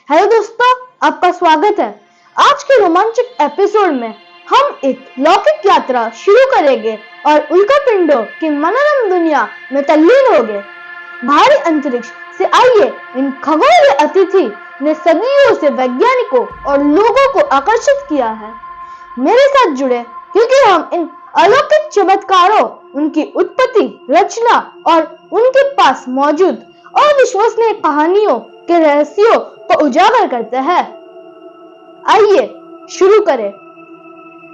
Hello दोस्तों, आपका स्वागत है। आज के रोमांचक एपिसोड में हम एक लौकिक यात्रा शुरू करेंगे और उल्कापिंडों की मनोरम दुनिया में तल्लीन होंगे। भारी अंतरिक्ष से आइए इन खगोलीय अतिथि ने सदियों से वैज्ञानिकों और लोगों को आकर्षित किया है। मेरे साथ जुड़े क्योंकि हम इन अलौकिक चमत्कारों, उनकी उत्पत्ति, रचना और उनके पास मौजूद अविश्वसनीय कहानियों के रहस्यों को उजागर करते हैं। आइए शुरू करें।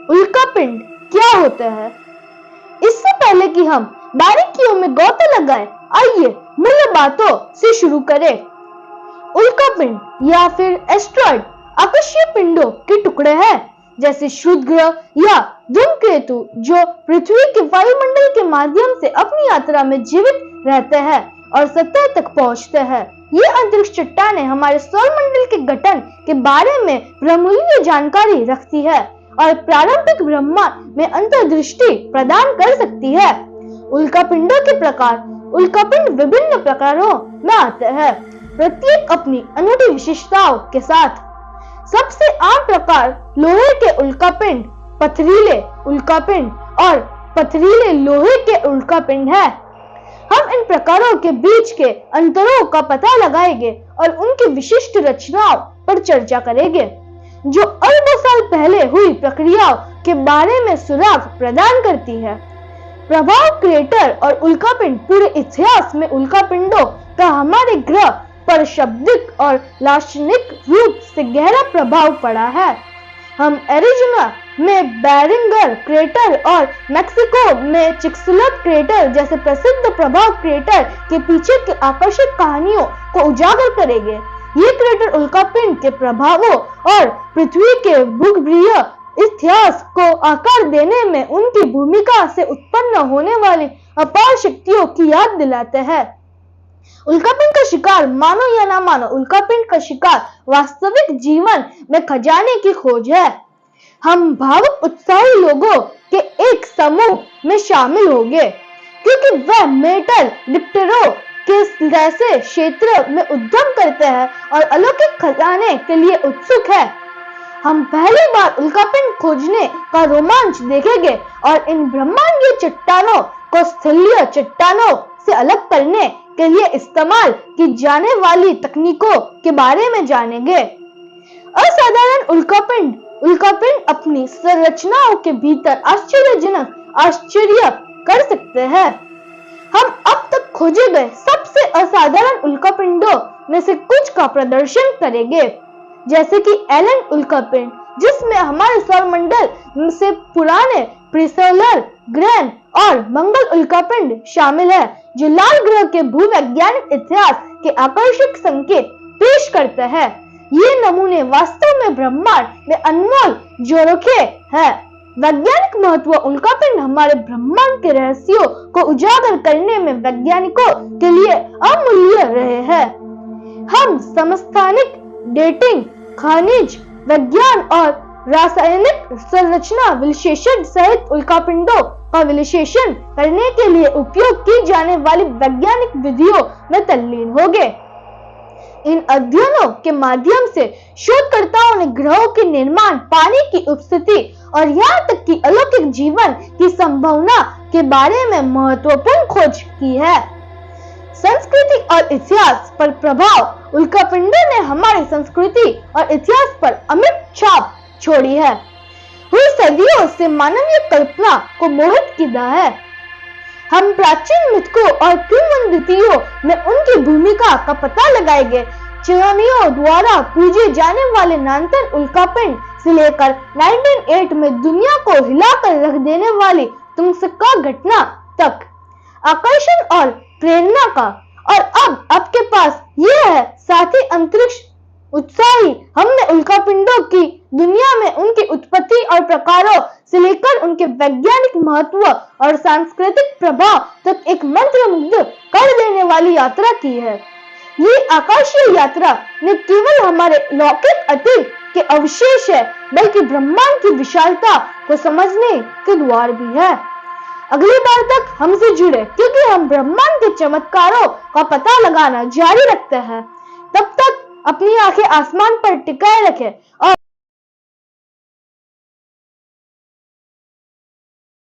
उल्कापिंड क्या होते हैं? इससे पहले कि हम बारीकियों में गोते लगाएं, आइए मूल बातों से शुरू करें। उल्कापिंड या फिर एस्ट्रॉइड आकाशीय पिंडों के टुकड़े हैं, जैसे क्षुद्रग्रह या धूमकेतु, जो पृथ्वी के वायुमंडल के माध्यम से अपनी यात्रा में जीवित रहते हैं और सतह तक पहुंचते हैं। ये अंतरिक्ष चट्टानें हमारे सौरमंडल के गठन के बारे में बहुमूल्य जानकारी रखती है और प्रारंभिक ब्रह्मांड में अंतर्दृष्टि प्रदान कर सकती है। उल्कापिंडों के प्रकार। उल्कापिंड विभिन्न प्रकारों में आते हैं, प्रत्येक अपनी अनूठी विशेषताओं के साथ। सबसे आम प्रकार लोहे के उल्कापिंड, पथरीले उल्कापिंड और पथरीले लोहे के उल्कापिंड है। हम इन प्रकारों के बीच के अंतरों का पता लगाएंगे और उनकी विशिष्ट रचनाओं पर चर्चा करेंगे, जो अरबों साल पहले हुई प्रक्रियाओं के बारे में सुराग प्रदान करती है। प्रभाव क्रेटर और उल्कापिंड। पूरे इतिहास में उल्कापिंडों का हमारे ग्रह पर शाब्दिक और लाक्षणिक रूप से गहरा प्रभाव पड़ा है। हम एरिज़ोना में बेरिंगर क्रेटर और मेक्सिको में चिक्सुलत क्रेटर जैसे प्रसिद्ध प्रभाव क्रेटर के पीछे की आकर्षक कहानियों को उजागर करेंगे। ये क्रेटर उल्कापिंड के प्रभावों और पृथ्वी के भूगर्भीय इतिहास को आकार देने में उनकी भूमिका से उत्पन्न होने वाली अपार शक्तियों की याद दिलाते हैं। उल्कापिंड का शिकार, मानो या ना मानो, उल्कापिंड का शिकार वास्तविक जीवन में खजाने की खोज है। हम भावुक उत्साही लोगों के एक समूह में शामिल होंगे, क्योंकि वह मेटल डिटेक्टरों के जैसे क्षेत्र में उद्यम करते हैं और अलौकिक खजाने के लिए उत्सुक है। हम पहली बार उल्कापिंड खोजने का रोमांच देखेंगे और इन ब्रह्मांडीय चट्टानों को स्थलीय चट्टानों से अलग करने के लिए इस्तेमाल की जाने वाली तकनीकों के बारे में जानेंगे। असाधारण उल्कापिंड। उल्कापिंड अपनी संरचनाओं के भीतर आश्चर्यजनक आश्चर्य कर सकते हैं। हम अब तक खोजे गए सबसे असाधारण उल्कापिंडों में से कुछ का प्रदर्शन करेंगे, जैसे कि एलन उल्कापिंड, जिसमें हमारे सौरमंडल से पुराने प्रीसोलर ग्रह और मंगल उल्कापिंड शामिल है, जो लाल ग्रह के भूवैज्ञानिक इतिहास के आकर्षक संकेत पेश करते हैं। ये नमूने वास्तव में ब्रह्मांड में अनमोल जोरखे हैं। वैज्ञानिक महत्व। उल्कापिंड हमारे ब्रह्मांड के रहस्यों को उजागर करने में वैज्ञानिकों के लिए अमूल्य रहे हैं। हम समस्थानिक डेटिंग, खनिज विज्ञान और रासायनिक संरचना विश्लेषण सहित उल्कापिंडों का विश्लेषण करने के लिए उपयोग की जाने वाली वैज्ञानिक विधियों में तल्लीन होंगे। इन अध्ययनों के माध्यम से शोधकर्ताओं ने ग्रहों के निर्माण, पानी की उपस्थिति और यहाँ तक कि अलौकिक जीवन की संभावना के बारे में महत्वपूर्ण खोज की है। संस्कृति और इतिहास पर प्रभाव। उल्कापिंडों ने हमारी संस्कृति और इतिहास पर अमिट छाप छोड़ी है। हुई सदियों से मानवीय कल्पना को मोहित किया है। हम प्राचीन मिथकों और किंवदंतियों में उनकी भूमिका का पता लगाएंगे। चीनियों द्वारा पूजे जाने वाले नानतन उल्कापिंड से लेकर 1908 में दुनिया को हिलाकर रख देने वाली तुंगस्का घटना तक, आकर्षण और प्रेरणा का। और अब आपके पास ये है साथी अंतरिक्ष उत्साही। हमने उल्कापिंडों की दुनिया में उनकी उत्पत्ति और प्रकारों से लेकर उनके वैज्ञानिक महत्व और सांस्कृतिक प्रभाव तक एक मंत्रमुग्ध कर देने वाली यात्रा की है। ये आकाशीय यात्रा न केवल हमारे लौकिक अतीत के अवशेष है, बल्कि ब्रह्मांड की विशालता को समझने के द्वार भी है। अगली बार तक हमसे जुड़े, क्योंकि हम ब्रह्मांड के चमत्कारों का पता लगाना जारी रखते हैं। तब तक अपनी आंखें आसमान पर टिकाए रखें और